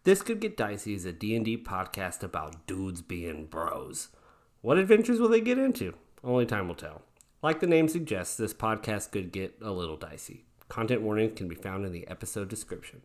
This Could Get Dicey is a D&D podcast about dudes being bros. What adventures will they get into? Only time will tell. Like the name suggests, this podcast could get a little dicey. Content warnings can be found in the episode description.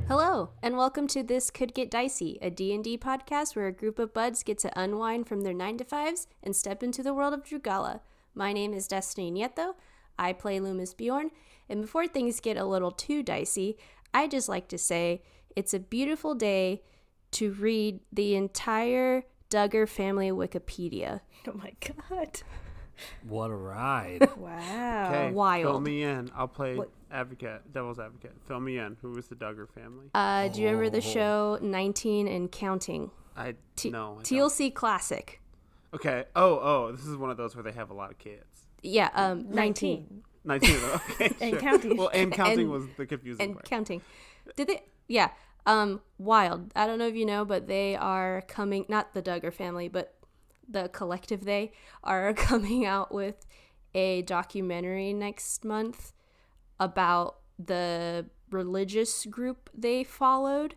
Hello, and welcome to This Could Get Dicey, a D&D podcast where a group of buds get to unwind from their 9-to-5s and step into the world of Drugala. My name is Destiny Nieto. I play Lü'mis Bjorn, and before things get a little too dicey, I just like to say it's a beautiful day to read the entire Duggar family Wikipedia. Oh my god. What a ride. Wow. Okay, Wild. fill me in. I'll play What? devil's advocate. Fill me in. Who was the Duggar family? Do you remember the show 19 and Counting? No. I TLC Classic. don't. Okay. Oh, this is one of those where they have a lot of kids. Yeah, 19. 19. Okay. And sure. counting. Well, and counting And- was the confusing And part. Counting. Did they? Yeah. Wild. I don't know if you know, but they are coming, not the Duggar family, but the collective, they are coming out with a documentary next month about the religious group they followed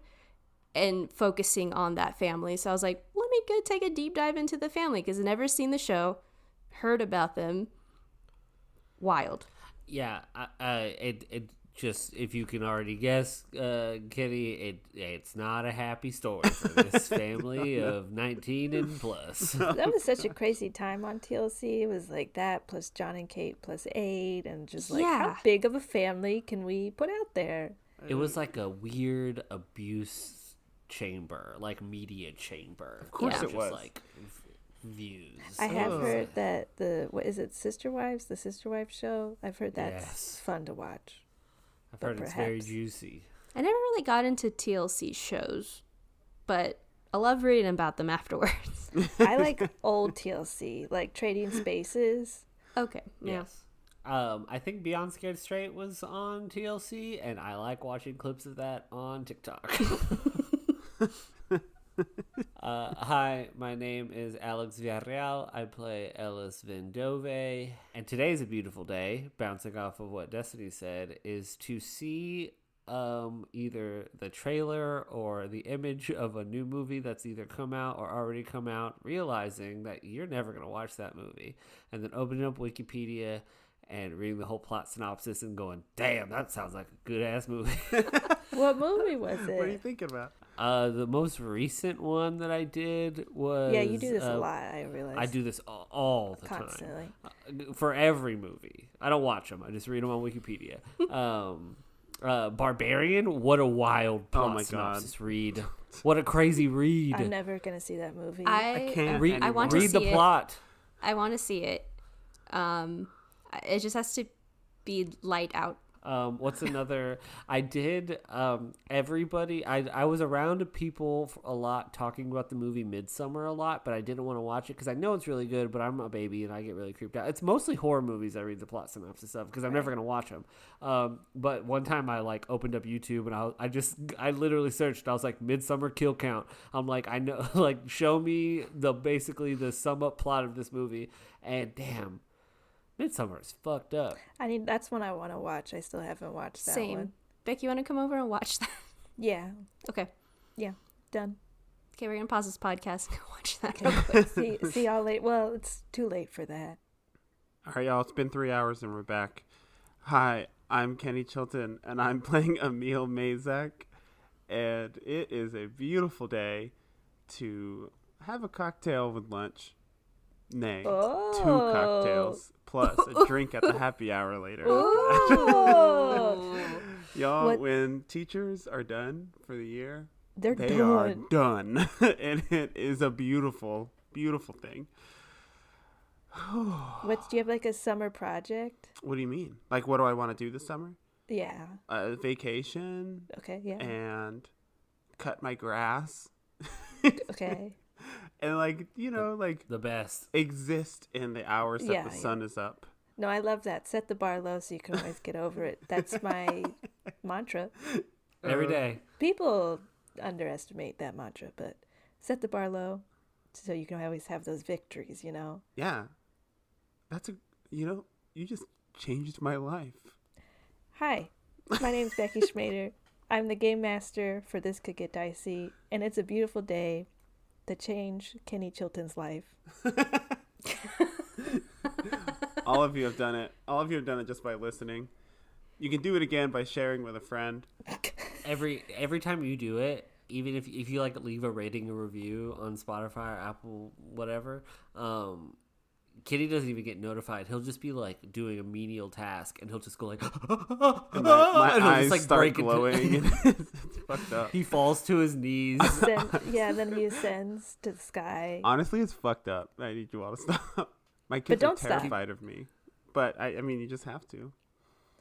and focusing on that family. So I was like, let me go take a deep dive into the family because I've never seen the show, heard about them. Wild. Yeah, it just, if you can already guess, Kenny, it's not a happy story for this family of 19 and plus. That was such a crazy time on TLC. It was like that plus John and Kate plus 8 and just like Yeah. how big of a family can we put out there? It was like a weird abuse chamber, like media chamber. Of course it just was. like views. I have Ugh. heard that what is it, Sister Wives? The Sister Wives show? I've heard that's Yes. fun to watch. I've but heard it's very perhaps. juicy. I never really got into TLC shows, but I love reading about them afterwards. I like old TLC, like Trading Spaces. Okay. Yeah. Yes. I think Beyond Scared Straight was on TLC, and I like watching clips of that on TikTok. Hi, my name is Alex Villarreal. I play Ellis Vendove. And today's a beautiful day, bouncing off of what Destiny said, is to see either the trailer or the image of a new movie that's either come out or already come out, realizing that you're never going to watch that movie, and then opening up Wikipedia and reading the whole plot synopsis and going, damn, that sounds like a good-ass movie. What movie was What are you it? thinking about? The most recent one that I did was... Yeah, you do this a lot, I realize. I do this all the Constantly. time. For every movie. I don't watch them. I just read them on Wikipedia. Barbarian? What a wild plot Oh my synopsis read. What a crazy read. I'm never going to see that movie. I can't Read, I want to read see the it. plot. I want to see it. It just has to be light out. What's another? I did. Everybody. I was around people a lot talking about the movie Midsummer a lot, but I didn't want to watch it because I know it's really good. But I'm a baby and I get really creeped out. It's mostly horror movies I read the plot synopsis of because I'm never gonna watch them. But one time I like opened up YouTube and I literally searched. I was like Midsummer kill count. I'm like I know like show me basically the sum up plot of this movie and damn. Midsummer is fucked up. That's one I want to watch. I still haven't watched that Same. one. Becky, you want to come over and watch that? Yeah. Okay. Yeah. Done. Okay, we're going to pause this podcast and go watch that real quick. See y'all late. Well, it's too late for that. All right, y'all. It's been 3 hours and we're back. Hi, I'm Kenny Chilton, and I'm playing Emil Mazak. And it is a beautiful day to have a cocktail with lunch. Nay, Oh. 2 cocktails plus a drink at the happy hour later. Oh. Y'all, What- when teachers are done for the year, They're they done. are done. And it is a beautiful, beautiful thing. Do you have like a summer project? What do you mean? Like, what do I want to do this summer? Yeah. Vacation Okay. Yeah. and cut my grass. Okay. And like, like The best. exist in the hours that the sun is up. No, I love that. Set the bar low so you can always get over it. That's my mantra. Every day. People underestimate that mantra, but set the bar low so you can always have those victories, Yeah. That's you just changed my life. Hi, my name's Becky Schmader. I'm the game master for This Could Get Dicey, and it's a beautiful day to change Kenny Chilton's life. All of you have done it. All of you have done it just by listening. You can do it again by sharing with a friend. Every time you do it, even if you like leave a rating or review on Spotify or Apple, whatever, Kitty doesn't even get notified. He'll just be like doing a menial task, and he'll just go like, And my and he'll eyes just, like, start break glowing. And it's fucked up. He falls to his knees. Then he ascends to the sky. Honestly, it's fucked up. I need you all to stop. My kids But are don't stop. terrified of me. But I mean, you just have to.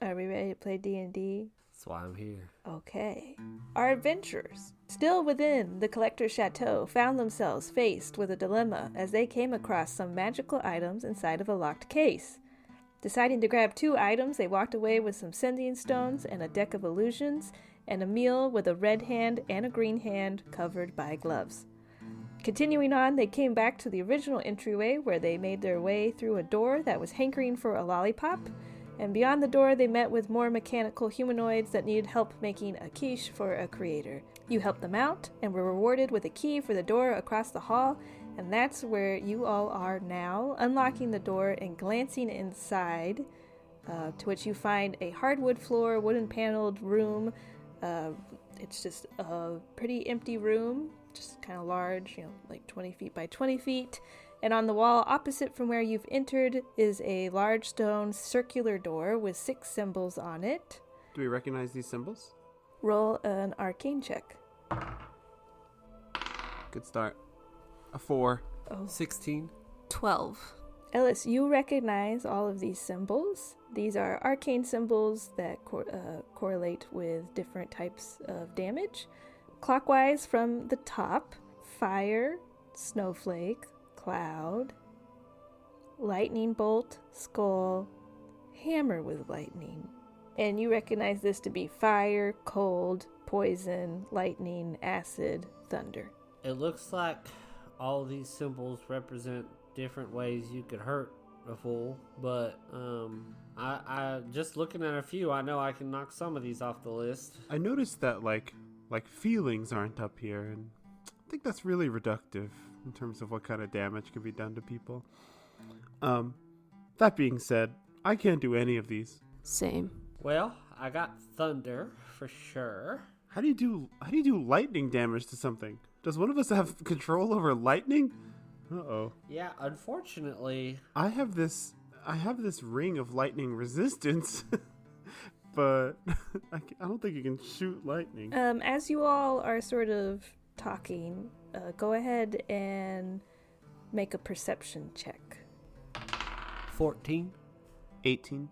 Are we ready to play D&D? That's why I'm here. Okay. Our adventurers, still within the collector's chateau, found themselves faced with a dilemma as they came across some magical items inside of a locked case. Deciding to grab 2 items, they walked away with some sending stones and a deck of illusions, and Emil with a red hand and a green hand covered by gloves. Continuing on, they came back to the original entryway where they made their way through a door that was hankering for a lollipop, and beyond the door they met with more mechanical humanoids that needed help making a quiche for a creator. You helped them out, and were rewarded with a key for the door across the hall, and that's where you all are now, unlocking the door and glancing inside, to which you find a hardwood floor, wooden paneled room. It's just a pretty empty room, just kind of large, like 20 feet by 20 feet. And on the wall opposite from where you've entered is a large stone circular door with 6 symbols on it. Do we recognize these symbols? Roll an arcane check. Good start. A 4. 16. 12. Ellis, you recognize all of these symbols. These are arcane symbols that correlate with different types of damage. Clockwise from the top: fire, snowflake, cloud, lightning bolt, skull, hammer with lightning. And you recognize this to be fire, cold, poison, lightning, acid, thunder. It looks like all these symbols represent different ways you could hurt a fool, but I just looking at a few, I know I can knock some of these off the list. I noticed that like feelings aren't up here, and I think that's really reductive in terms of what kind of damage can be done to people. That being said, I can't do any of these. Same. Well, I got thunder for sure. How do you do lightning damage to something? Does one of us have control over lightning? Uh-oh. Yeah, unfortunately. I have this ring of lightning resistance, but I don't think you can shoot lightning. As you all are sort of talking, go ahead and make a perception check. 14. 18.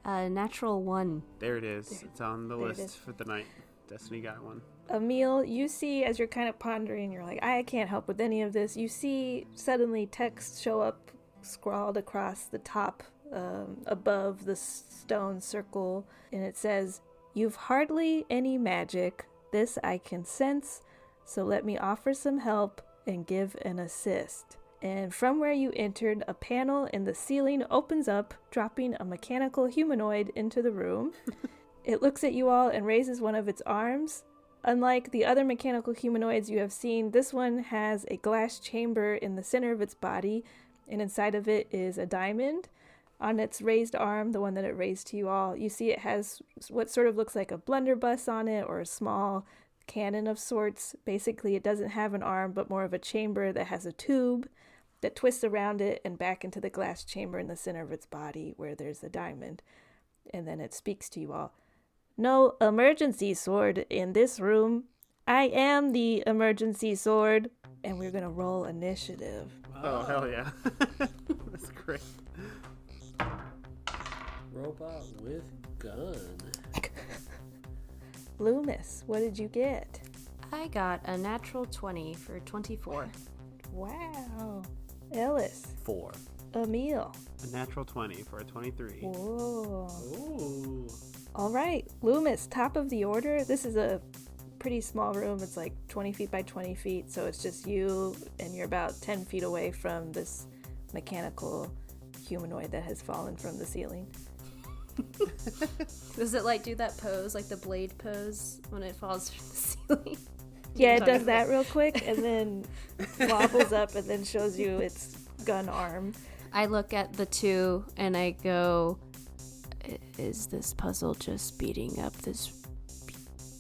Natural 1. There it is. It's on the There it list is. for the night. Destiny got one. Emil, you see, as you're kind of pondering, you're like, I can't help with any of this. You see suddenly text show up scrawled across the top above the stone circle, and it says, "You've hardly any magic. This I can sense, so let me offer some help and give an assist." And from where you entered, a panel in the ceiling opens up, dropping a mechanical humanoid into the room. It looks at you all and raises one of its arms. Unlike the other mechanical humanoids you have seen, this one has a glass chamber in the center of its body, and inside of it is a diamond. On its raised arm, the one that it raised to you all, you see it has what sort of looks like a blunderbuss on it, or a small cannon of sorts. Basically, it doesn't have an arm, but more of a chamber that has a tube that twists around it and back into the glass chamber in the center of its body where there's a diamond. And then it speaks to you all. "No emergency sword in this room. I am the emergency sword." And we're going to roll initiative. Oh, hell yeah. That's great. Robot with gun. Lü'mis, what did you get? I got a natural 20 for 24. Wow. Ellis. 4. Emil. A natural 20 for a 23. Whoa. Ooh. All right. Lü'mis, top of the order. This is a pretty small room. It's like 20 feet by 20 feet. So it's just you, and you're about 10 feet away from this mechanical humanoid that has fallen from the ceiling. Does it like do that pose, like the blade pose when it falls from the ceiling? Yeah, it does that real quick and then wobbles up and then shows you its gun arm. I look at the two and I go, is this puzzle just beating up this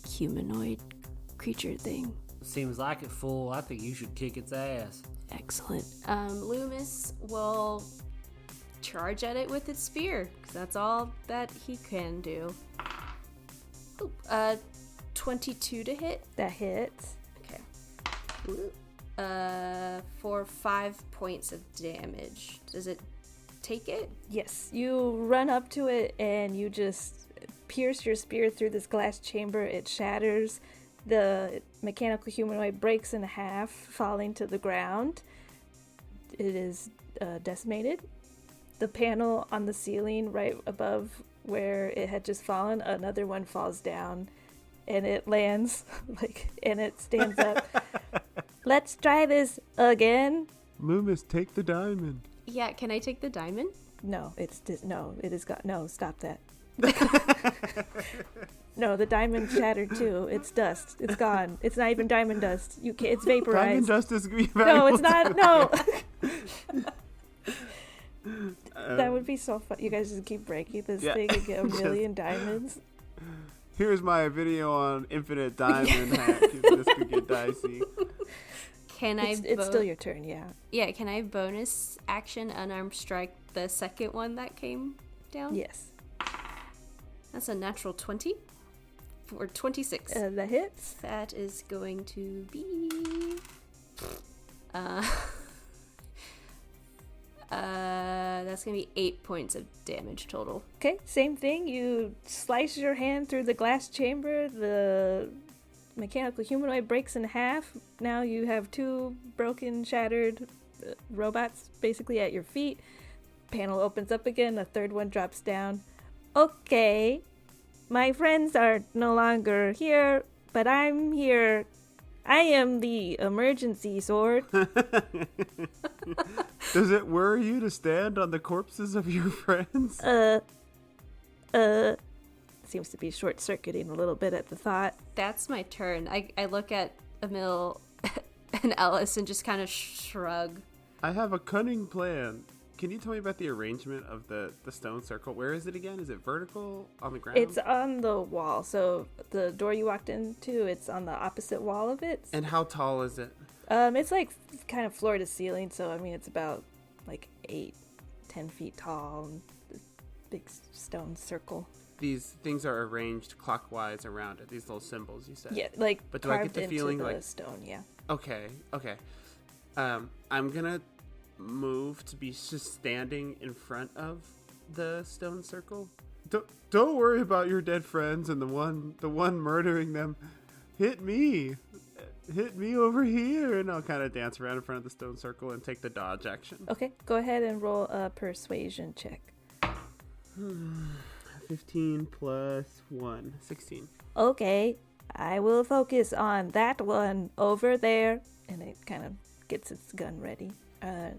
humanoid creature thing? Seems like it, fool. I think you should kick its ass. Excellent. Lü'mis will charge at it with its spear, because that's all that he can do. Ooh, 22 to hit. That hits. Okay. Ooh. For 5 points of damage. Does it take it? Yes, you run up to it and you just pierce your spear through this glass chamber. It shatters. The mechanical humanoid breaks in half, falling to the ground. It is decimated. The panel on the ceiling right above where it had just fallen, another one falls down and it lands and it stands up. Let's try this again. Lü'mis, take the diamond. Yeah, can I take the diamond? No, it is gone. No, stop that. No, the diamond shattered too. It's dust. It's gone. It's not even diamond dust. You can't. It's vaporized. Diamond dust is No, it's not. No. That would be so fun. You guys just keep breaking this thing and get a million diamonds. Here's my video on infinite diamond hack. If this could get dicey. Can I? It's still your turn, yeah. Yeah. Can I bonus action unarmed strike the second one that came down? Yes. That's a natural 20 for 26. That hits. That is going to be that's gonna be 8 points of damage total. Okay, same thing. You slice your hand through the glass chamber. The mechanical humanoid breaks in half. Now you have two broken, shattered robots basically at your feet. Panel opens up again. A third one drops down. Okay, my friends are no longer here, but I'm here. I am the emergency sword. Does it worry you to stand on the corpses of your friends? Seems to be short-circuiting a little bit at the thought. That's my turn. I look at Emil and Ellis and just kind of shrug. I have a cunning plan. Can you tell me about the arrangement of the stone circle? Where is it again? Is it vertical on the ground? It's on the wall. So the door you walked into, it's on the opposite wall of it. And how tall is it? It's like kind of floor to ceiling. So, I mean, it's about like 8-10 feet tall. And big stone circle. These things are arranged clockwise around it. These little symbols you said. Yeah, like but do I carved get the into feeling the like stone, yeah. Okay. I'm gonna move to be just standing in front of the stone circle. Don't worry about your dead friends and the one murdering them. Hit me over here, and I'll kind of dance around in front of the stone circle and take the dodge action. Okay, go ahead and roll a persuasion check. 15 plus 1, 16. Okay, I will focus on that one over there. And it kind of gets its gun ready.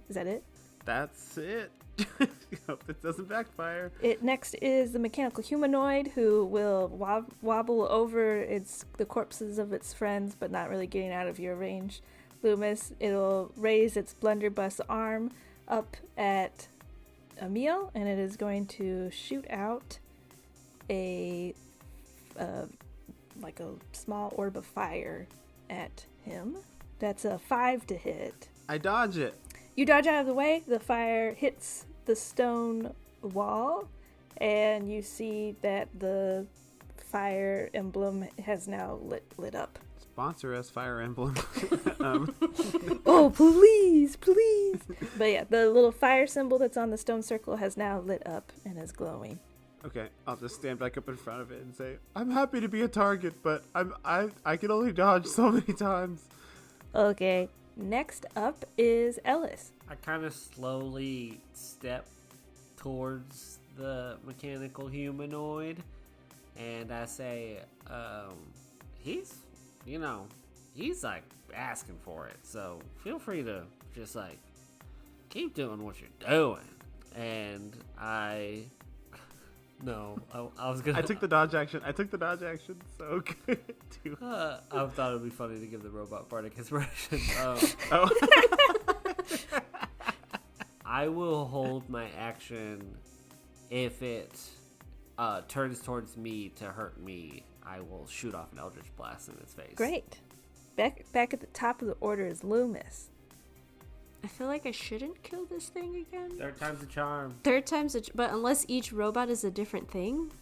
Is that it? That's it. Hope this doesn't backfire. Next is the mechanical humanoid who will wobble over the corpses of its friends, but not really getting out of your range. Lü'mis, it'll raise its blunderbuss arm up at Emil, and it is going to shoot out a small orb of fire at him. That's a 5 to hit. I dodge it. You dodge out of the way. The fire hits the stone wall, and you see that the fire emblem has now lit up. Sponsor us, Fire Emblem. Oh, please. But yeah, the little fire symbol that's on the stone circle has now lit up and is glowing. Okay, I'll just stand back up in front of it and say, I'm happy to be a target, but I can only dodge so many times. Okay, next up is Ellis. I kind of slowly step towards the mechanical humanoid, and I say, he's like asking for it, so feel free to just like keep doing what you're doing. And I was gonna. I took the dodge action. So good. I thought it'd be funny to give the robot bardic inspiration. Oh. I will hold my action if it turns towards me to hurt me. I will shoot off an Eldritch Blast in its face. Great. Back at the top of the order is Lü'mis. I feel like I shouldn't kill this thing again. Third time's a charm. But unless each robot is a different thing?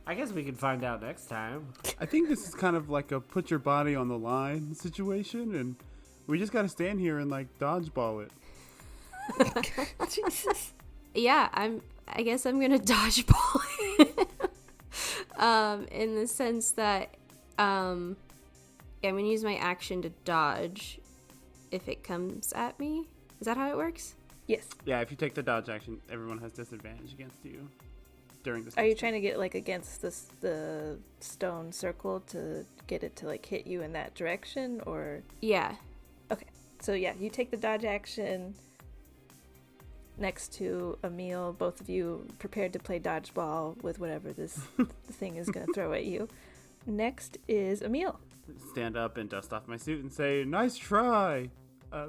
I guess we can find out next time. I think this is kind of like a put your body on the line situation, and we just gotta stand here and like dodgeball it. Jesus. Yeah, I guess I'm gonna dodgeball it. In the sense that I'm gonna use my action to dodge if it comes at me. Is that how it works? Yes. Yeah, if you take the dodge action, everyone has disadvantage against you during this. Are you trying to get like against the stone circle to get it to like hit you in that direction, or? Yeah. Okay. So yeah, you take the dodge action next to Emil. Both of you prepared to play dodgeball with whatever this thing is going to throw at you. Next is Emil. Stand up and dust off my suit and say, "Nice try,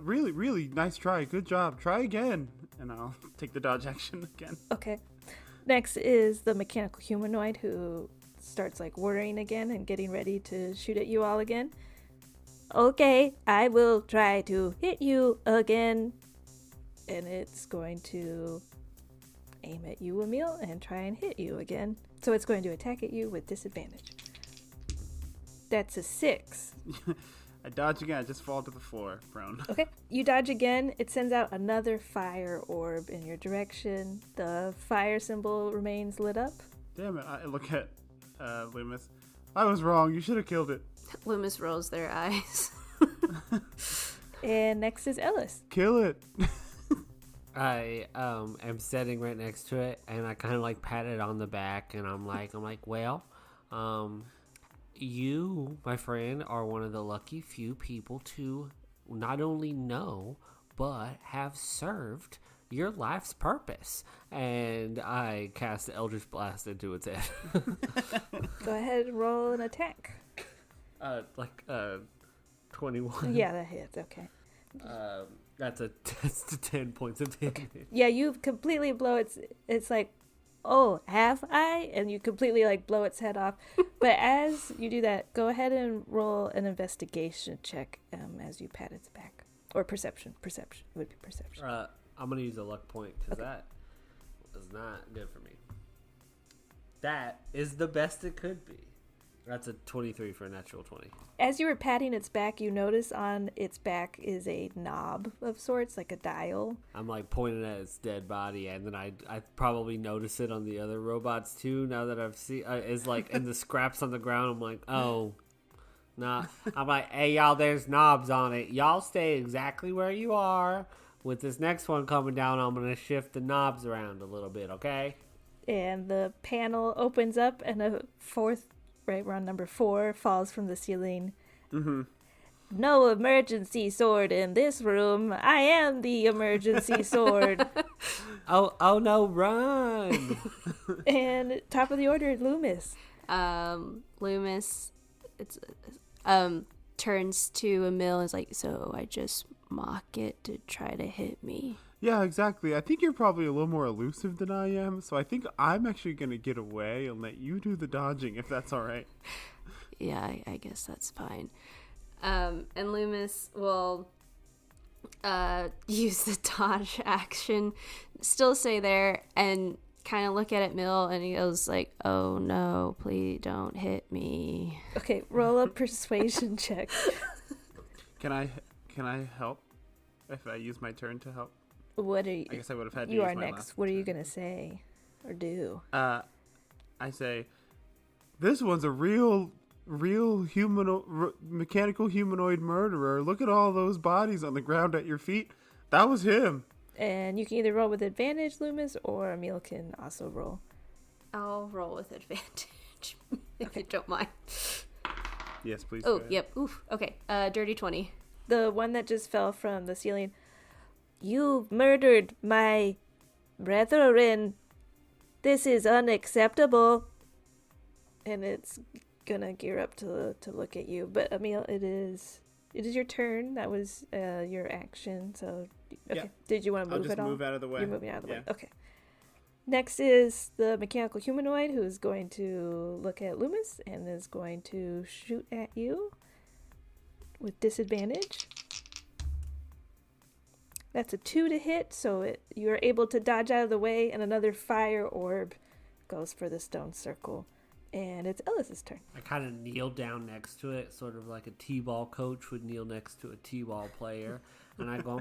really, really nice try. Good job. Try again." And I'll take the dodge action again. Okay. Next is the mechanical humanoid, who starts like whirring again and getting ready to shoot at you all again. Okay, I will try to hit you again. And it's going to aim at you, Emil, and try and hit you again. So it's going to attack at you with disadvantage. That's a 6. I dodge again. I just fall to the floor, prone. Okay, you dodge again. It sends out another fire orb in your direction. The fire symbol remains lit up. Damn it. I look at Lü'mis. I was wrong. You should have killed it. Lü'mis rolls their eyes. And next is Ellis. Kill it. I am sitting right next to it, and I kind of like pat it on the back, and I'm like, well, you, my friend, are one of the lucky few people to not only know but have served your life's purpose. And I cast the Eldritch Blast into its head. Go ahead and roll an attack. 21. Yeah, that hits. Okay. That's 10 points of damage. Yeah, you completely blow it's like, oh, have I? And you completely like blow its head off. But as you do that, go ahead and roll an investigation check as you pat its back. Or perception. It would be perception. I'm going to use a luck point because that was not good for me. That is the best it could be. That's a 23 for a natural 20. As you were patting its back, you notice on its back is a knob of sorts, like a dial. I'm like pointing at its dead body, and then I probably notice it on the other robots too. Now that I've seen, is like in the scraps on the ground. I'm like, oh, nah. I'm like, hey y'all, there's knobs on it. Y'all stay exactly where you are. With this next one coming down, I'm gonna shift the knobs around a little bit, okay? And the panel opens up, and a fourth. Right, we're on number 4, falls from the ceiling. Mm-hmm. No emergency sword in this room. I am the emergency sword. Oh no, run! And top of the order, Lü'mis. Lü'mis turns to Emil and is like, so I just mock it to try to hit me. Yeah, exactly. I think you're probably a little more elusive than I am, so I think I'm actually going to get away and let you do the dodging, if that's all right. Yeah, I guess that's fine. And Lü'mis will use the dodge action, still stay there, and kind of look at Emil, and he goes like, oh no, please don't hit me. Okay, roll a persuasion check. Can I help if I use my turn to help? What are you? I guess I would have had to You use are my next. last What are you turn. going to say? or do? I say, this one's a real mechanical humanoid murderer. Look at all those bodies on the ground at your feet. That was him. And you can either roll with advantage, Lü'mis, or Emil can also roll. I'll roll with advantage if you don't mind. Yes, please. Oh, yep. Oof. Okay. Dirty 20. The one that just fell from the ceiling. You murdered my brethren. This is unacceptable. And it's gonna gear up to look at you. But Emil, it is your turn. That was your action. So okay. Yeah. Did you want to move I'll at all? just move out of the way. You're moving out of the way. Yeah. Okay. Next is the mechanical humanoid who's going to look at Lü'mis and is going to shoot at you with disadvantage. That's a 2 to hit, so you are able to dodge out of the way, and another fire orb goes for the stone circle. And it's Ellis's turn. I kind of kneel down next to it, sort of like a T-ball coach would kneel next to a T-ball player. And I go,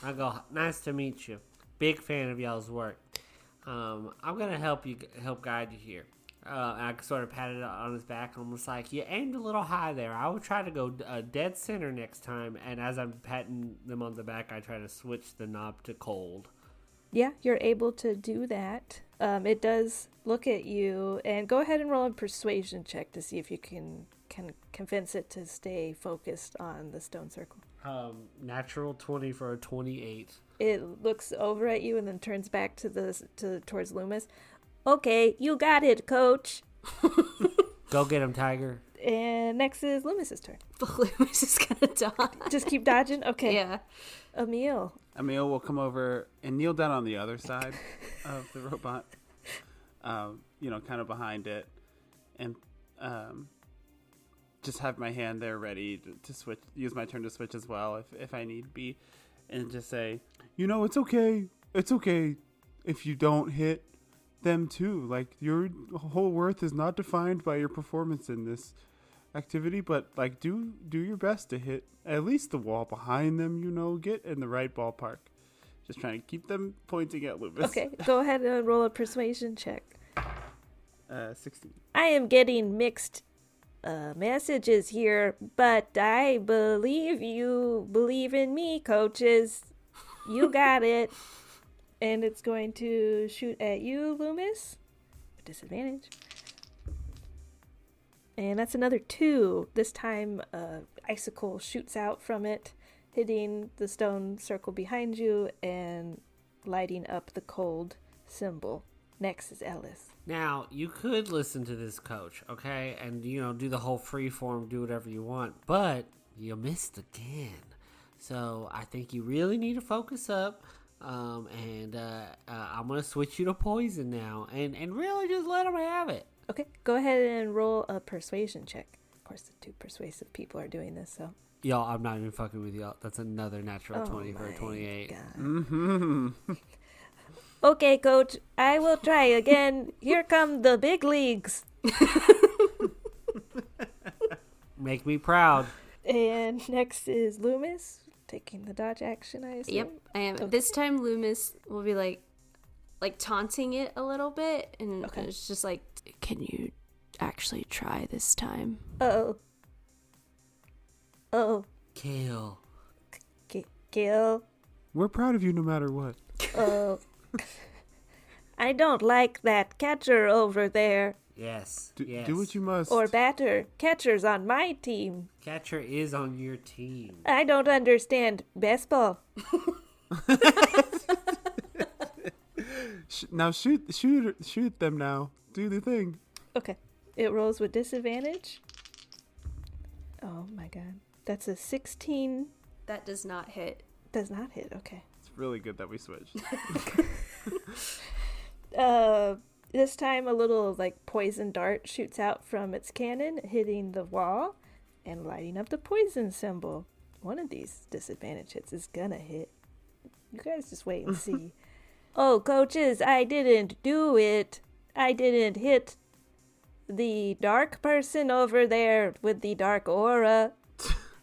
I go, nice to meet you. Big fan of y'all's work. I'm going to help guide you here. I sort of patted it on his back, almost like, you aimed a little high there. I will try to go dead center next time. And as I'm patting them on the back, I try to switch the knob to cold. Yeah, you're able to do that. It does look at you, and go ahead and roll a persuasion check to see if you can convince it to stay focused on the stone circle. Natural 20 for a 28. It looks over at you and then turns back towards Lü'mis. Okay, you got it, coach. Go get him, Tiger. And next is Lü'mis' turn. Lü'mis is gonna dodge. Just keep dodging? Okay. Yeah. Emil will come over and kneel down on the other side of the robot, kind of behind it, and just have my hand there ready to switch, use my turn to switch as well if I need be, and just say, it's okay if you don't hit them too. Like, your whole worth is not defined by your performance in this activity, but like do your best to hit at least the wall behind them, get in the right ballpark. Just trying to keep them pointing at Lü'mis. Okay, go ahead and roll a persuasion check. 16. I am getting mixed messages here, but I believe you believe in me, coaches. You got it. And it's going to shoot at you, Lü'mis. Disadvantage. And that's another 2. This time, icicle shoots out from it, hitting the stone circle behind you and lighting up the cold symbol. Next is Ellis. Now, you could listen to this coach, okay? And, do the whole free form, do whatever you want. But you missed again. So I think you really need to focus up. I'm going to switch you to poison now. And really just let them have it. Okay, go ahead and roll a persuasion check. Of course, the 2 persuasive people are doing this, so. Y'all, I'm not even fucking with y'all. That's another natural 20 for a 28. God. Mm-hmm. Okay, coach, I will try again. Here come the big leagues. Make me proud. And next is Lü'mis, taking the dodge action, I assume. Yep, I am. Okay. This time Lü'mis will be like taunting it a little bit, and Okay. it's just like, can you actually try this time? Oh. Kill. Kill. We're proud of you no matter what. Oh. I don't like that catcher over there. Yes. Do what you must. Or batter. Catcher's on my team. Catcher is on your team. I don't understand baseball. Now shoot them now. Do the thing. Okay. It rolls with disadvantage. Oh my god. That's a 16. That does not hit. Does not hit. Okay. It's really good that we switched. This time a little poison dart shoots out from its cannon, hitting the wall and lighting up the poison symbol. One of these disadvantage hits is gonna hit. You guys just wait and see. Oh, coaches, I didn't do it. I didn't hit the dark person over there with the dark aura.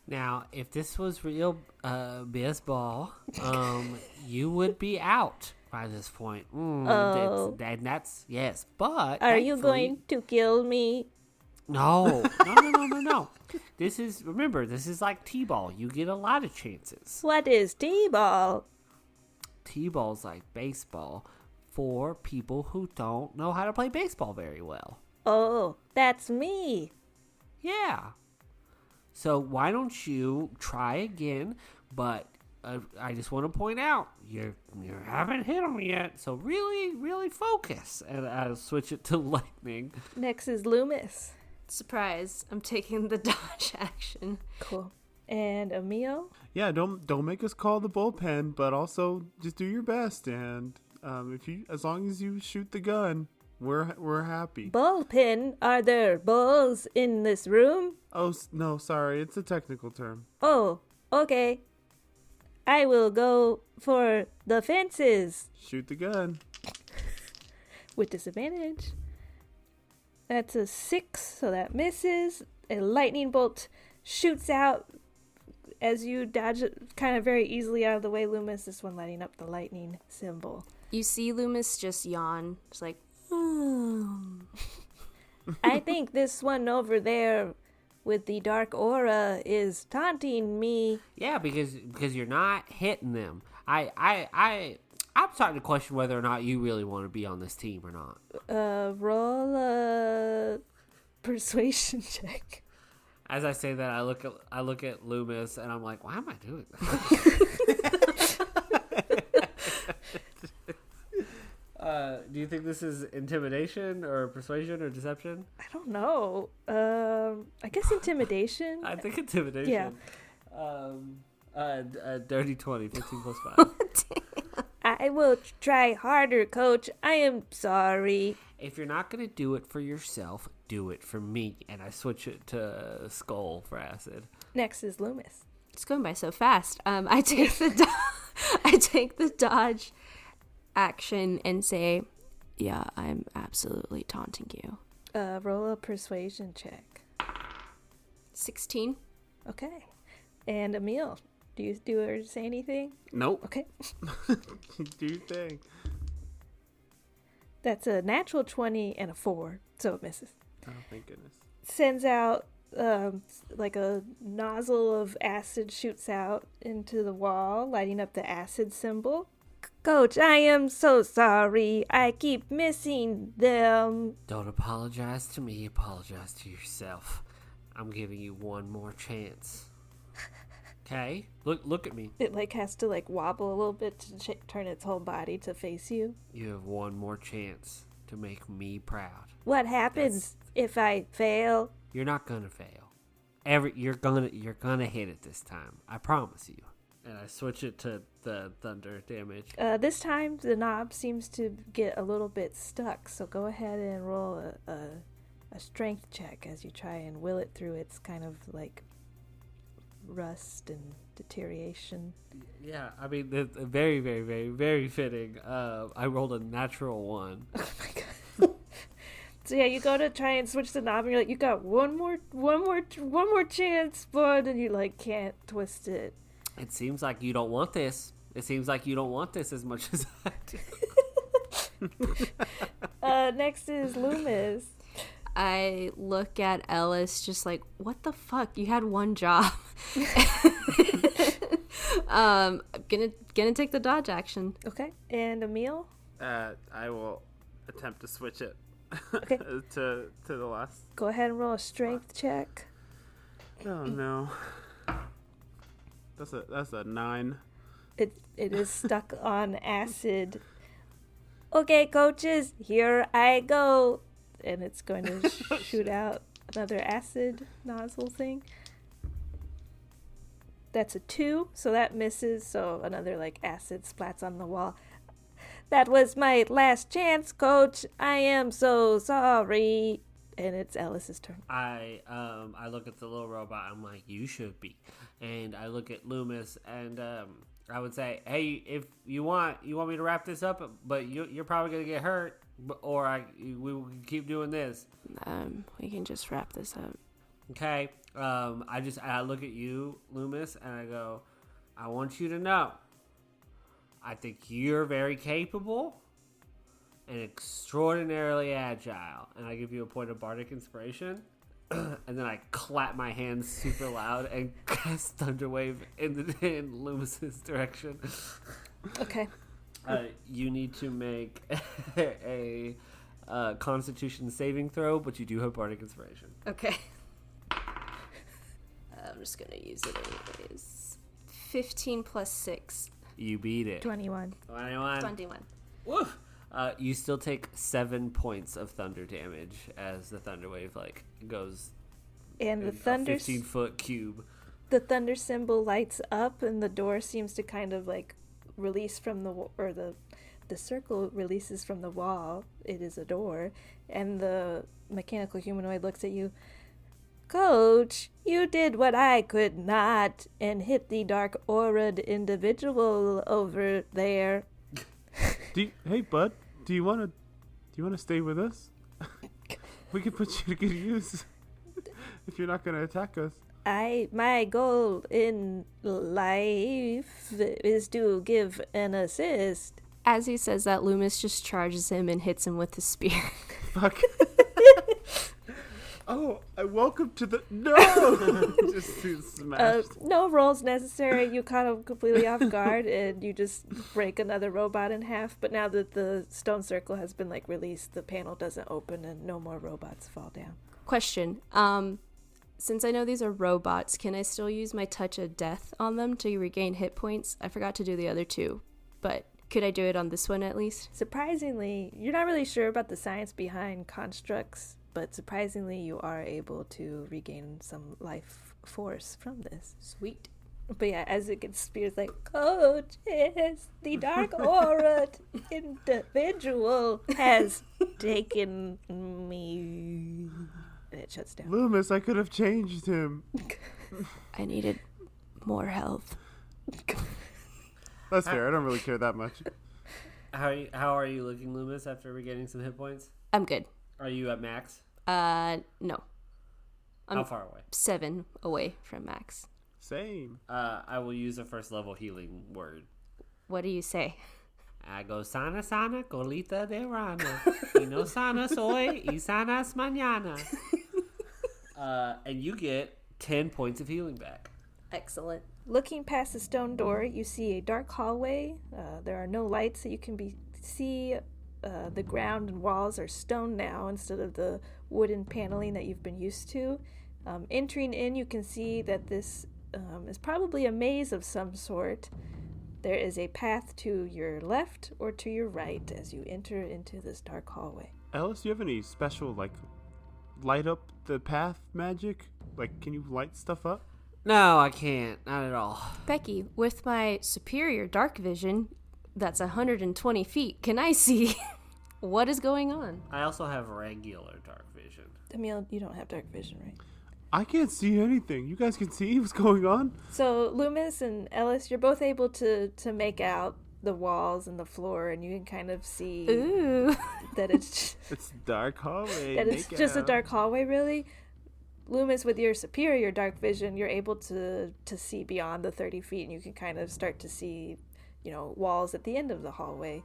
Now, if this was real baseball, you would be out. by this point. Oh. That's yes, but Are you thankfully- going to kill me? No. This is like T-ball. You get a lot of chances. What is T-ball? T-ball's like baseball for people who don't know how to play baseball very well. Oh, that's me. Yeah. So why don't you try again? But I just want to point out you haven't hit them yet. So really focus. And I'll switch it to lightning. Next is Lü'mis. Surprise! I'm taking the dodge action. Cool. And Emil? Yeah, don't make us call the bullpen, but also just do your best. And as long as you shoot the gun, we're happy. Bullpen? Are there bulls in this room? Oh no, sorry, it's a technical term. Oh, okay. I will go for the fences Shoot the gun. with disadvantage. That's a 6, so that misses. A lightning bolt shoots out as you dodge it kind of very easily out of the way, Lü'mis. This one lighting up the lightning symbol. You see Lü'mis just yawn. It's like, I think this one over there with the dark aura is taunting me. Yeah, because you're not hitting them. I'm starting to question whether or not you really want to be on this team or not. Roll a persuasion check. As I say that, I look at Lü'mis and I'm like, why am I doing this? Do you think this is intimidation or persuasion or deception? I don't know. I guess intimidation. I think intimidation. Yeah. Dirty 20, 15 plus 5. I will try harder, coach. I am sorry. If you're not going to do it for yourself, do it for me. And I switch it to skull for acid. Next is Lü'mis. it's going by so fast. I take the dodge action and say, yeah, I'm absolutely taunting you. Roll a persuasion check. 16. Okay. And Emil, do you do or say anything? Nope. Okay. Do your thing. That's a natural 20 and a 4, so it misses. Oh, thank goodness. Sends out like a nozzle of acid shoots out into the wall, lighting up the acid symbol. Coach, I am so sorry. I keep missing them. Don't apologize to me, apologize to yourself. I'm giving you one more chance. Okay? Look at me. It like has to like wobble a little bit to turn its whole body to face you. You have one more chance to make me proud. What happens if I fail? You're not gonna fail. You're gonna hit it this time. I promise you. And I switch it to the thunder damage. This time the knob seems to get a little bit stuck, so go ahead and roll a strength check as you try and will it through its kind of like rust and deterioration. Yeah, I mean, it's very, very, very, very fitting. I rolled a natural 1. Oh my god. So yeah, you go to try and switch the knob and you're like, you got one more chance, bud, and you like can't twist it. It seems like you don't want this. It seems like you don't want this as much as I do. Next is Lü'mis. I look at Ellis just like, what the fuck? You had one job. I'm gonna take the dodge action. Okay. And Emil? I will attempt to switch it Okay. to the last. Go ahead and roll a strength check. Oh no. That's a 9. It is stuck on acid. Okay, coaches, here I go. And it's going to shoot out another acid nozzle thing. That's a 2, so that misses. So another like acid splats on the wall. That was my last chance, coach. I am so sorry. And it's Ellis's turn. I look at the little robot. I'm like, you should be. And I look at Lü'mis, and I would say, hey, if you want me to wrap this up, but you're probably gonna get hurt, or we will keep doing this. We can just wrap this up. Okay. I look at you, Lü'mis, and I go, I want you to know, I think you're very capable and extraordinarily agile. And I give you a point of bardic inspiration. And then I clap my hands super loud and cast Thunderwave in Lü'mis' direction. Okay. You need to make a Constitution saving throw, but you do have bardic inspiration. Okay. I'm just going to use it anyways. 15 plus 6. You beat it. 21. 21. Woo! You still take 7 points of thunder damage as the thunder wave goes. And the in thunder, a 15-foot cube. the thunder symbol lights up, and the door seems to kind of release from the circle releases from the wall. It is a door, and the mechanical humanoid looks at you. Coach, you did what I could not, and hit the dark auraed individual over there. Hey, bud, do you want to stay with us? We can put you to good use if you're not going to attack us. My goal in life is to give an assist. As he says that, Lü'mis just charges him and hits him with his spear. Fuck. Oh, welcome to the... No! Just smashed. No rolls necessary. You caught him completely off guard, and you just break another robot in half. But now that the stone circle has been released, the panel doesn't open, and no more robots fall down. Question. Since I know these are robots, can I still use my touch of death on them to regain hit points? I forgot to do the other two, but could I do it on this one at least? Surprisingly, you're not really sure about the science behind constructs, but surprisingly, you are able to regain some life force from this. Sweet. But yeah, as it gets spears Coaches, the dark aura individual has taken me. And it shuts down. Lü'mis, I could have changed him. I needed more health. That's fair. I don't really care that much. How are you looking, Lü'mis, after regaining some hit points? I'm good. Are you at max? No. I'm How far away? 7 away from max. Same. I will use a first level healing word. What do you say? I go sana colita de rana. Y no sana soy y sanas mañana. And you get 10 points of healing back. Excellent. Looking past the stone door, you see a dark hallway. There are no lights that you can see. The ground and walls are stone now instead of the wooden paneling that you've been used to. Entering in, you can see that this is probably a maze of some sort. There is a path to your left or to your right as you enter into this dark hallway. Ellis, do you have any special, light up the path magic? Can you light stuff up? No, I can't. Not at all. Becky, with my superior dark vision, that's 120 feet, can I see what is going on? I also have regular dark vision. Emil, you don't have dark vision, right? I can't see anything. You guys can see what's going on? So Lü'mis and Ellis, you're both able to make out the walls and the floor, and you can kind of see Ooh. that it's It's dark hallway. that it's just a dark hallway, really. Lü'mis, with your superior dark vision, you're able to see beyond the 30 feet, and you can kind of start to see, walls at the end of the hallway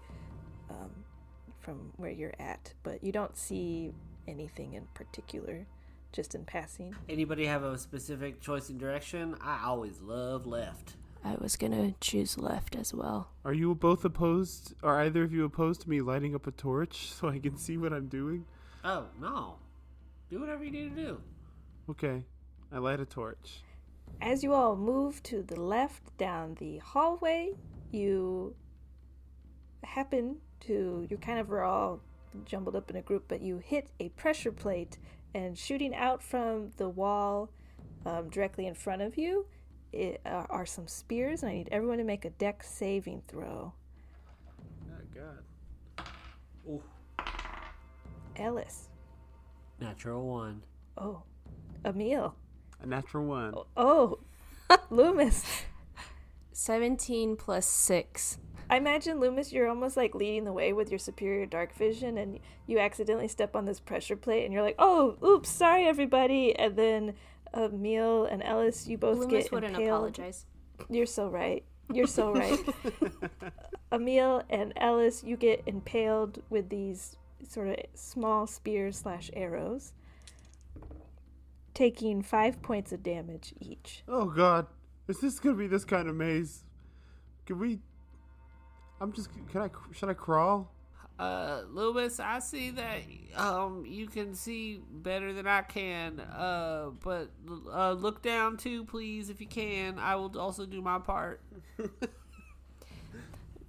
from where you're at. But you don't see anything in particular, just in passing. Anybody have a specific choice in direction? I always love left. I was gonna choose left as well. Are you both opposed? Are either of you opposed to me lighting up a torch so I can see what I'm doing? Oh, no. Do whatever you need to do. Okay. I light a torch. As you all move to the left down the hallway, you kind of are all jumbled up in a group, but you hit a pressure plate, and shooting out from the wall directly in front of you are some spears, and I need everyone to make a dex saving throw. Oh, God. Ooh. Ellis. Natural 1. Oh. Emil. A natural 1. Oh. Lü'mis. 17 plus 6. I imagine, Lü'mis, you're almost leading the way with your superior dark vision, and you accidentally step on this pressure plate, and you're like, oh, oops, sorry, everybody. And then Emil and Ellis, you both Lü'mis get wouldn't impaled. apologize. You're so right. You're so right. Emil and Ellis, you get impaled with these sort of small spears / arrows, taking 5 points of damage each. Oh God, is this gonna be this kind of maze? Can we? Should I crawl? Lü'mis, I see that you can see better than I can. But look down too, please, if you can. I will also do my part.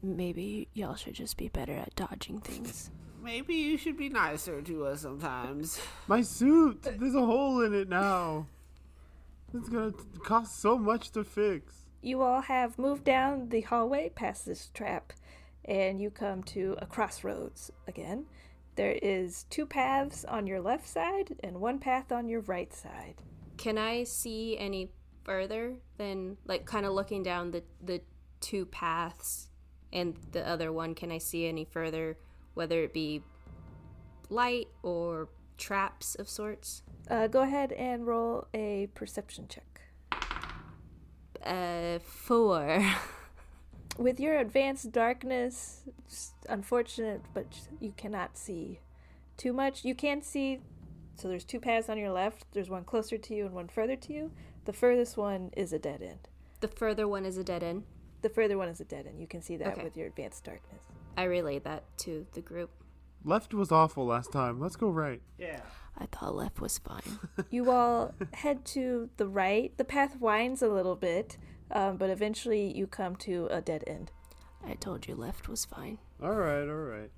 Maybe y'all should just be better at dodging things. Maybe you should be nicer to us sometimes. My suit, there's a hole in it now. It's gonna cost so much to fix. You all have moved down the hallway past this trap, and you come to a crossroads again. There is 2 paths on your left side and 1 path on your right side. Can I see any further than, like, kind of looking down the 2 paths and the other one? Can I see any further, whether it be light or traps of sorts? Go ahead and roll a perception check. 4. With your advanced darkness, it's unfortunate, but you cannot see too much. You can see, so there's 2 paths on your left. There's one closer to you and one further to you. The furthest one is a dead end. The further one is a dead end? The further one is a dead end. You can see that Okay. with your advanced darkness. I relayed that to the group. Left was awful last time. Let's go right. Yeah. I thought left was fine. You all head to the right. The path winds a little bit, but eventually you come to a dead end. I told you left was fine. All right.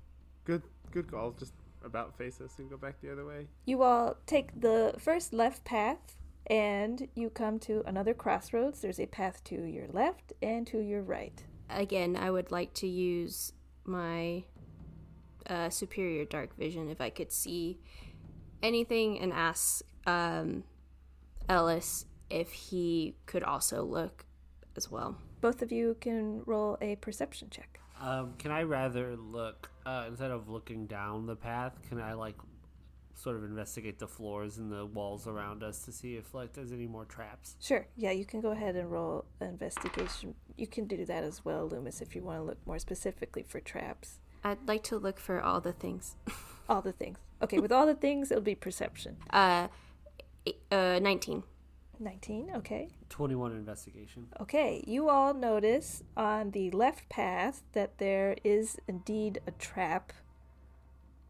Good call. Just about face us and go back the other way. You all take the first left path, and you come to another crossroads. There's a path to your left and to your right. Again, I would like to use my superior dark vision if I could see anything, and ask Ellis if he could also look as well. Both of you can roll a perception check. Can I rather look, instead of looking down the path, can I, like, sort of investigate the floors and the walls around us to see if, like, there's any more traps? Sure. Yeah, you can go ahead and roll an investigation. You can do that as well, Lü'mis, if you want to look more specifically for traps. I'd like to look for all the things. All the things. Okay, with all the things, it'll be perception. 19. 19, okay. 21 investigation. Okay, you all notice on the left path that there is indeed a trap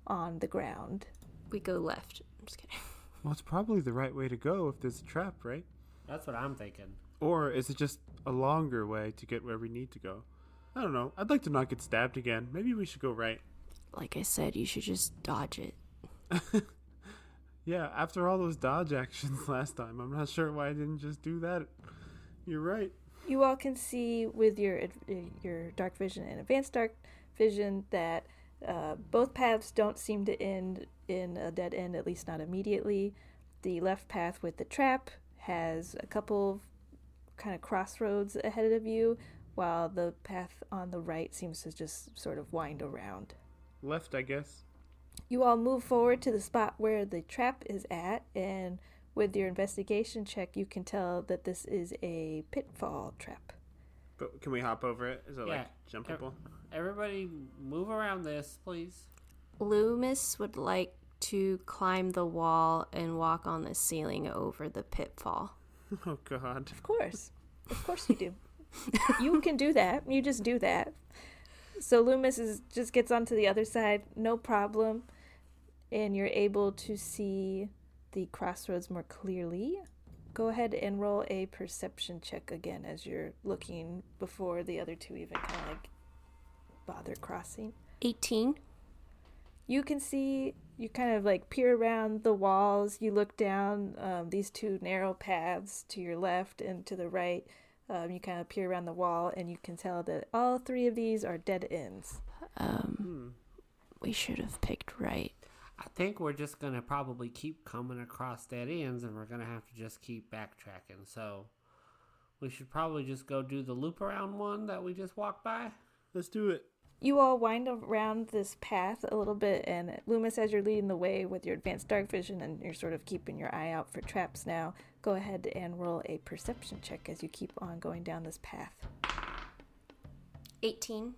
on the ground. We go left. I'm just kidding. Well, it's probably the right way to go if there's a trap, right? That's what I'm thinking. Or is it just a longer way to get where we need to go? I don't know. I'd like to not get stabbed again. Maybe we should go right. Like I said, you should just dodge it. Yeah, after all those dodge actions last time, I'm not sure why I didn't just do that. You're right. You all can see with your dark vision and advanced dark vision that both paths don't seem to end in a dead end, at least not immediately. The left path with the trap has a couple kind of crossroads ahead of you, while the path on the right seems to just sort of wind around. Left, I guess. You all move forward to the spot where the trap is at, and with your investigation check, you can tell that this is a pitfall trap. But can we hop over it? Is it Yeah. like jumpable? Everybody move around this, please. Lü'mis would like to climb the wall and walk on the ceiling over the pitfall. Oh, God. Of course you do. You can do that. You just do that. So Lü'mis just gets onto the other side, no problem, and you're able to see the crossroads more clearly. Go ahead and roll a perception check again as you're looking before the other two even kind of like bother crossing. 18. You can see, you kind of like peer around the walls. You look down these 2 narrow paths to your left and to the right. You kind of peer around the wall, and you can tell that all 3 of these are dead ends. We should have picked right. I think we're just going to probably keep coming across dead ends, and we're going to have to just keep backtracking. So we should probably just go do the loop around one that we just walked by. Let's do it. You all wind around this path a little bit, and Lü'mis, as you're leading the way with your advanced dark vision, and you're sort of keeping your eye out for traps now, go ahead and roll a perception check as you keep on going down this path. 18.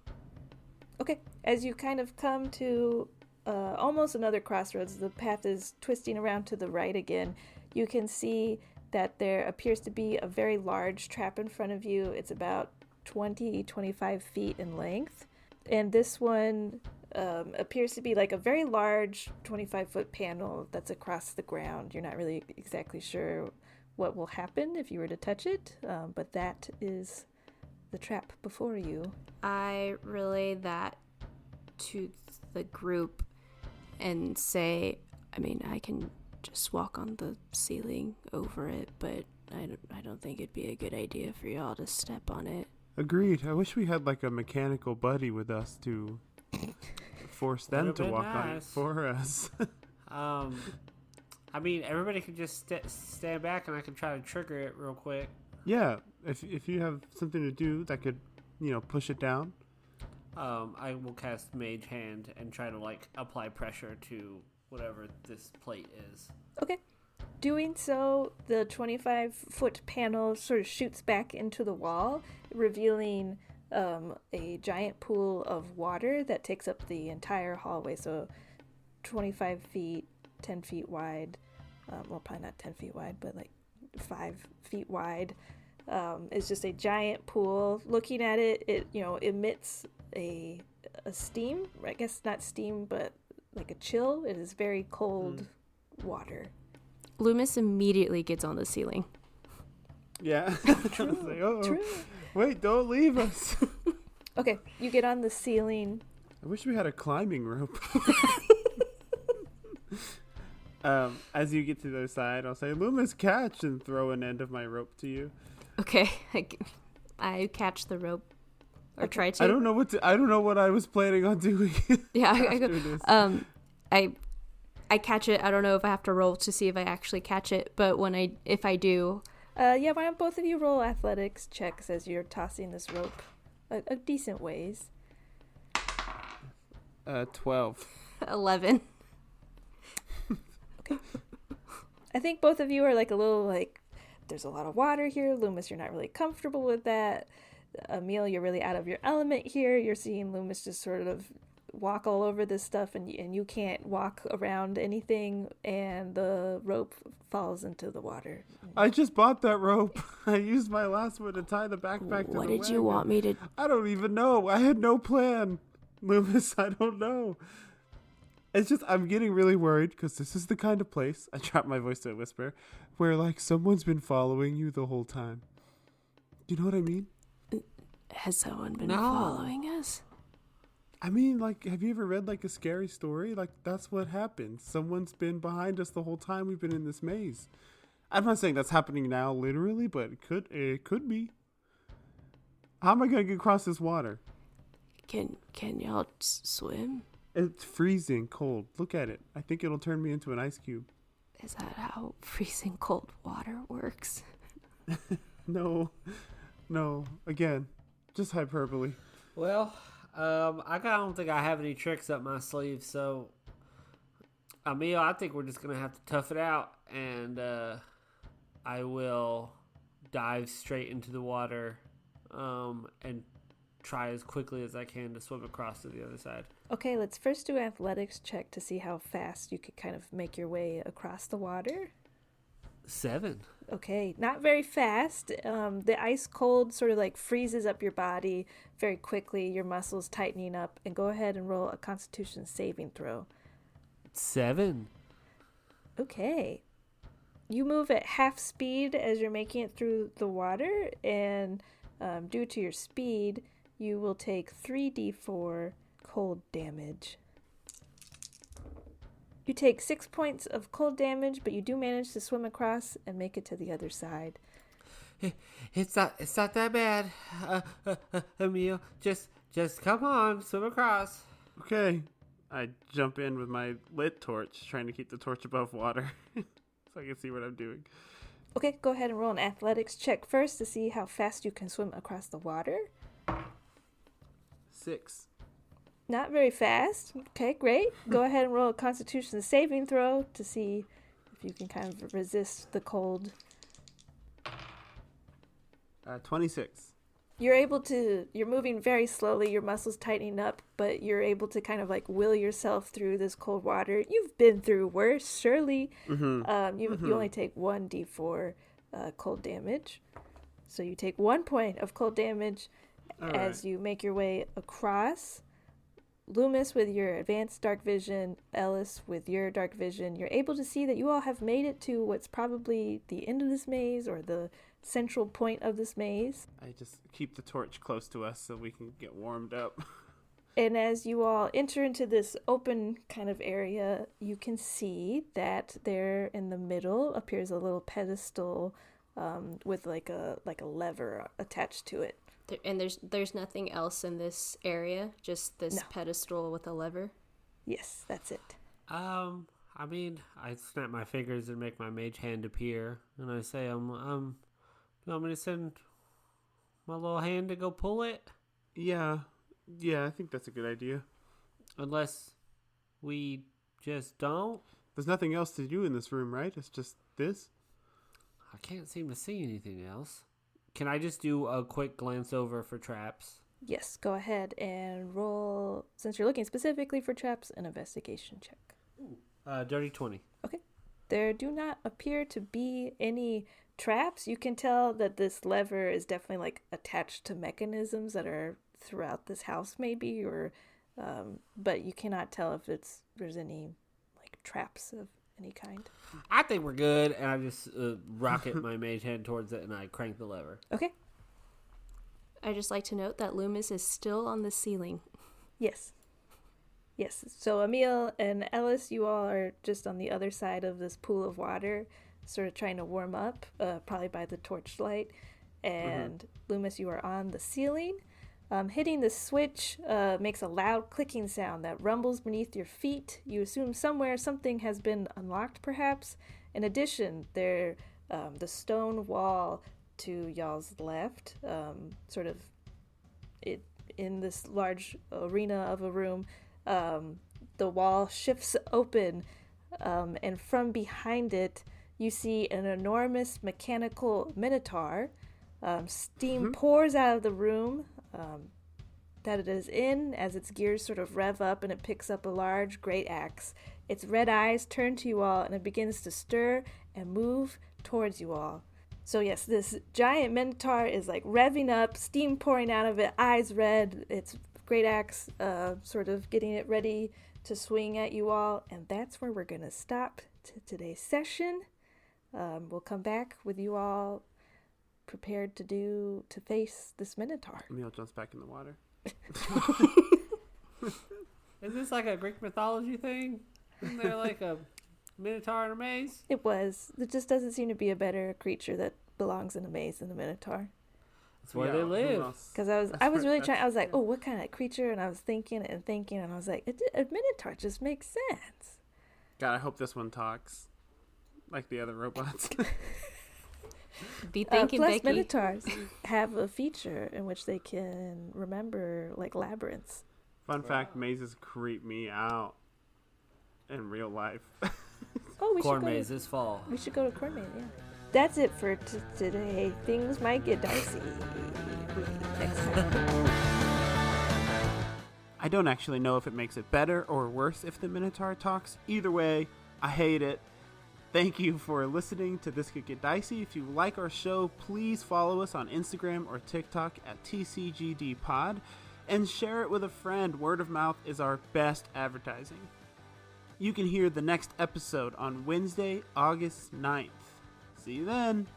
Okay, as you kind of come to almost another crossroads, the path is twisting around to the right again. You can see that there appears to be a very large trap in front of you. It's about 25 feet in length. And this one appears to be like a very large 25-foot panel that's across the ground. You're not really exactly sure what will happen if you were to touch it, but that is the trap before you. I relay that to the group and say, I mean, I can just walk on the ceiling over it, but I don't think it'd be a good idea for y'all to step on it. Agreed. I wish we had like a mechanical buddy with us to force them to walk on it for us. I mean, everybody can just stand back and I can try to trigger it real quick. Yeah, if you have something to do that could, push it down. I will cast Mage Hand and try to like apply pressure to whatever this plate is. Okay. Doing so, the 25-foot panel sort of shoots back into the wall, revealing a giant pool of water that takes up the entire hallway. So 25 feet, 10 feet wide. Well, probably not 10 feet wide, but like 5 feet wide. It's just a giant pool. Looking at it, it emits a steam. I guess not steam, but like a chill. It is very cold water. Lü'mis immediately gets on the ceiling. Yeah. True. Like, True. Wait, don't leave us. Okay, you get on the ceiling. I wish we had a climbing rope. As you get to the other side, I'll say, Lü'mis, catch, and throw an end of my rope to you. Okay, I catch the rope, or try to. I don't know what I was planning on doing. Yeah, I catch it. I don't know if I have to roll to see if I actually catch it, but if I do. Yeah, why don't both of you roll athletics checks as you're tossing this rope a decent ways. 12. 11. Okay. I think both of you are like a little like, there's a lot of water here. Lü'mis, you're not really comfortable with that. Emil, you're really out of your element here. You're seeing Lü'mis just sort of walk all over this stuff, and you can't walk around anything, and the rope falls into the water. I just bought that rope. I used my last one to tie the backpack to the What did wagon. you want me to? I don't even know. I had no plan. Lü'mis, I don't know. It's just, I'm getting really worried because this is the kind of place, I dropped my voice to a whisper, where like someone's been following you the whole time. You know what I mean? Has someone been following us? I mean, like, have you ever read like a scary story? Like, that's what happens. Someone's been behind us the whole time we've been in this maze. I'm not saying that's happening now, literally, but it could be. How am I gonna get across this water? Can y'all swim? It's freezing cold. Look at it. I think it'll turn me into an ice cube. Is that how freezing cold water works? No. Again, just hyperbole. Well, I don't think I have any tricks up my sleeve, so Emil, I think we're just gonna have to tough it out, and I will dive straight into the water, and try as quickly as I can to swim across to the other side. Okay, let's first do an athletics check to see how fast you could kind of make your way across the water. 7. Okay, not very fast. The ice cold sort of like freezes up your body very quickly, your muscles tightening up, and go ahead and roll a Constitution saving throw. 7. Okay. You move at half speed as you're making it through the water, and due to your speed, you will take 3d4 cold damage. You take 6 points of cold damage, but you do manage to swim across and make it to the other side. It's not that bad, Emil. Just come on, swim across. Okay. I jump in with my lit torch, trying to keep the torch above water so I can see what I'm doing. Okay, go ahead and roll an athletics check first to see how fast you can swim across the water. 6. Not very fast. Okay, great. Go ahead and roll a Constitution saving throw to see if you can kind of resist the cold. 26. You're moving very slowly, your muscles tightening up, but you're able to kind of like will yourself through this cold water. You've been through worse, surely. You only take 1d4 cold damage. So you take 1 point of cold damage as you make your way across. Lü'mis with your advanced dark vision, Ellis with your dark vision, you're able to see that you all have made it to what's probably the end of this maze or the central point of this maze. I just keep the torch close to us so we can get warmed up. And as you all enter into this open kind of area, you can see that there in the middle appears a little pedestal with like a lever attached to it. And there's nothing else in this area, just this pedestal with a lever? Yes, that's it. I mean, I snap my fingers and make my mage hand appear, and I say, you want me to send my little hand to go pull it? Yeah, I think that's a good idea. Unless we just don't? There's nothing else to do in this room, right? It's just this? I can't seem to see anything else. Can I just do a quick glance over for traps? Yes, go ahead and roll, since you're looking specifically for traps, an investigation check. Dirty 20. Okay. There do not appear to be any traps. You can tell that this lever is definitely like attached to mechanisms that are throughout this house maybe, or but you cannot tell if there's any like traps of any kind. I think we're good, and I just rocket my mage hand towards it, and I crank the lever. Okay. I'd just like to note that Lü'mis is still on the ceiling. Yes. So Emil and Ellis, you all are just on the other side of this pool of water, sort of trying to warm up, probably by the torchlight. And Lü'mis, you are on the ceiling. Hitting the switch makes a loud clicking sound that rumbles beneath your feet. You assume somewhere something has been unlocked, perhaps. In addition, the stone wall to y'all's left, sort of in this large arena of a room, the wall shifts open, and from behind it, you see an enormous mechanical minotaur. Steam pours out of the room that it is in as its gears sort of rev up, and it picks up a large great axe. Its red eyes turn to you all, and it begins to stir and move towards you all. So yes, this giant minotaur is like revving up, steam pouring out of it, eyes red. Its great axe sort of getting it ready to swing at you all, and that's where we're gonna stop today's session. We'll come back with you all prepared to face this minotaur. Emil jumps back in the water. Is this like a Greek mythology thing? Isn't there like a minotaur in a maze? It was. There just doesn't seem to be a better creature that belongs in a maze than a minotaur. That's where they live. Because I was really trying. I was like, oh, what kind of creature? And I was thinking, and I was like, a minotaur just makes sense. God, I hope this one talks like the other robots. Be thinking, plus, Becky. minotaurs have a feature in which they can remember like labyrinths. Fun fact: mazes creep me out in real life. Oh, we Corn should go mazes fall. We should go to corn maze. Yeah. That's it for today. Things might get dicey next time. I don't actually know if it makes it better or worse if the Minotaur talks. Either way, I hate it. Thank you for listening to This Could Get Dicey. If you like our show, please follow us on Instagram or TikTok at TCGDpod and share it with a friend. Word of mouth is our best advertising. You can hear the next episode on Wednesday, August 9th. See you then.